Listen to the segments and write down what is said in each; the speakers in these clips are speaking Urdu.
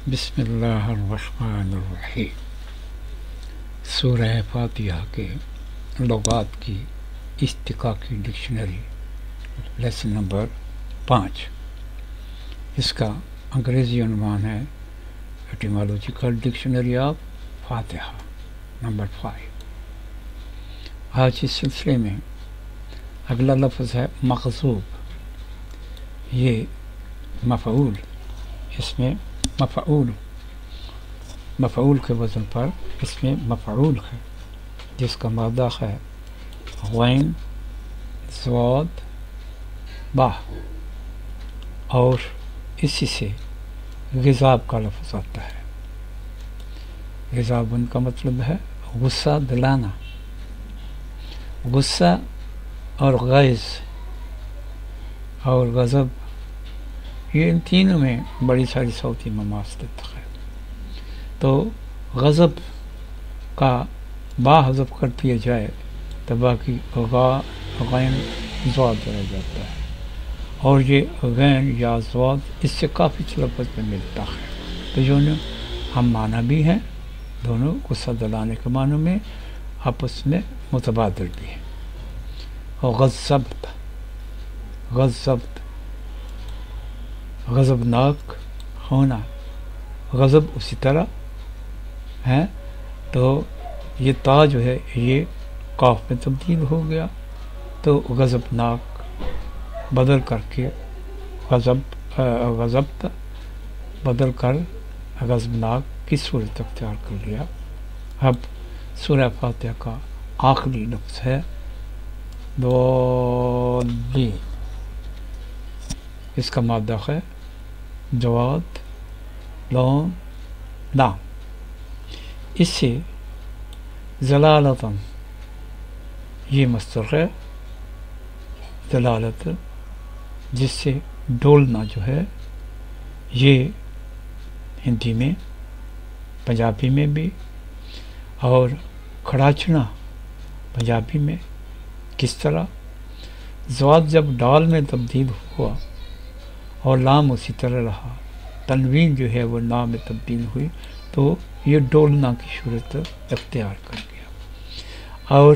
بسم اللہ الرحمن الرحیم۔ سورہ فاتحہ کے لغات کی اشتقاق کی ڈکشنری، لیسن نمبر 5۔ اس کا انگریزی عنوان ہے ایٹیمالوجیکل ڈکشنری آف فاتحہ نمبر 5۔ آج اس سلسلے میں اگلا لفظ ہے مغضوب۔ یہ مفعول، اس میں مفعول کے وزن پر اس میں مفعول ہے، جس کا مادہ ہے غین ضاد با، اور اسی سے غضاب کا لفظ آتا ہے۔ غضاب ان کا مطلب ہے غصہ دلانا۔ غصہ اور غیظ اور غضب، یہ ان تینوں میں بڑی ساری صوتی مماثلت ہے۔ تو غضب کا با حذف کر دیا جائے تو باقی غین ضاد رہ جاتا ہے، اور یہ غین یا ضاد اس سے کافی لفظ میں ملتا ہے۔ تو جو ہم معنی بھی ہیں، دونوں غصہ دلانے کے معنی میں آپس میں متبادل بھی ہیں۔ اور غضبت غضبناک ہونا، غضب اسی طرح ہے۔ تو یہ تا جو ہے یہ قاف میں تبدیل ہو گیا، تو غضبناک بدل کر کے غضبت بدل کر غضبناک کی صورت اختیار کر لیا۔ اب سورہ فاتحہ کا آخری لفظ ہے ضالین۔ اس کا مادہ ہے جواد لام لام۔ اس سے ضلالتاً، یہ مصدر ہے ضلالت، جس سے ڈولنا جو ہے، یہ ہندی میں پنجابی میں بھی، اور کھڑاچنا پنجابی میں کس طرح زواد جب ڈال میں تبدیل ہوا اور لام اسی طرح رہا، تنوین جو ہے وہ لام میں تبدیل ہوئی، تو یہ ڈولنا کی صورت اختیار کر گیا۔ اور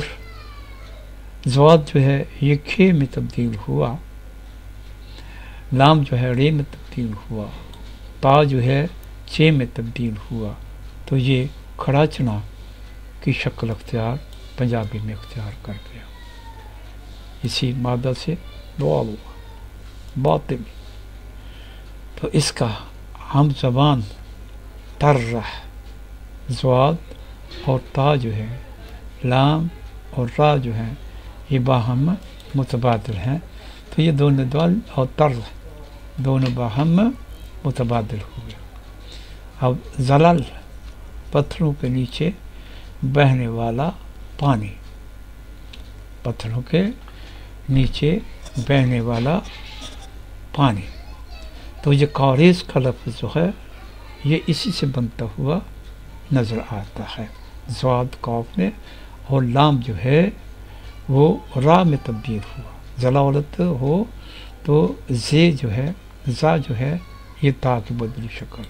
زواد جو ہے یہ کھے میں تبدیل ہوا، لام جو ہے رے میں تبدیل ہوا، تا جو ہے چے میں تبدیل ہوا، تو یہ کھڑاچنا کی شکل اختیار پنجابی میں اختیار کر گیا۔ اسی مادہ سے دعا باطن، تو اس کا ہم زبان ترح، زواد اور تا جو ہے، لام اور را جو ہے، یہ باہم متبادل ہیں، تو یہ دونوں دال اور ترح دونوں باہم متبادل ہوئے۔ اب زلل، پتھروں کے نیچے بہنے والا پانی، پتھروں کے نیچے بہنے والا پانی، تو یہ قاریز کا لفظ جو ہے یہ اسی سے بنتا ہوا نظر آتا ہے۔ زواد قاف میں اور لام جو ہے وہ را میں تبدیل ہوا، زلالت ہو تو زے جو ہے، زا جو ہے یہ تا کی بدلی شکل،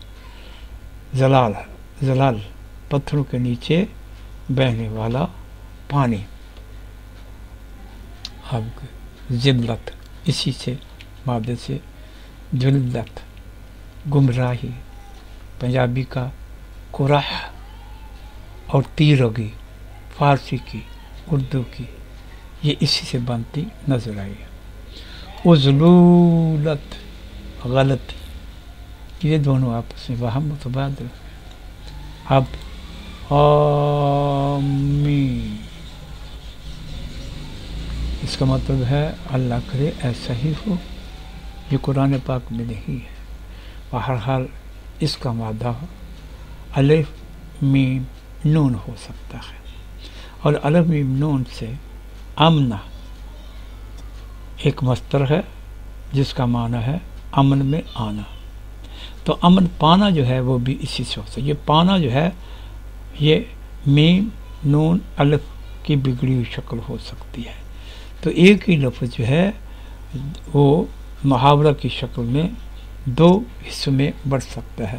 زلال پتھروں کے نیچے بہنے والا پانی۔ اب ذلت، اسی سے مادے سے ذلت، گمراہی، پنجابی کا قرح، اور تیرگی فارسی کی، اردو کی، یہ اسی سے بنتی نظر آئی ہے۔ عزلولت، غلطی، یہ دونوں آپس میں وہم متبادل ہیں۔ اب آمین، اس کا مطلب ہے اللہ کرے ایسا ہی ہو۔ یہ قرآن پاک میں نہیں ہے، بہرحال اس کا مادہ الف میم نون ہو سکتا ہے، اور الف میم نون سے امنا ایک مصدر ہے جس کا معنی ہے امن میں آنا، تو امن پانا جو ہے وہ بھی اسی سے ہوتا ہے۔ یہ پانا جو ہے یہ میم نون الف کی بگڑی ہوئی شکل ہو سکتی ہے، تو ایک ہی لفظ جو ہے وہ محاورہ کی شکل میں دو حصوں میں بڑھ سکتا ہے۔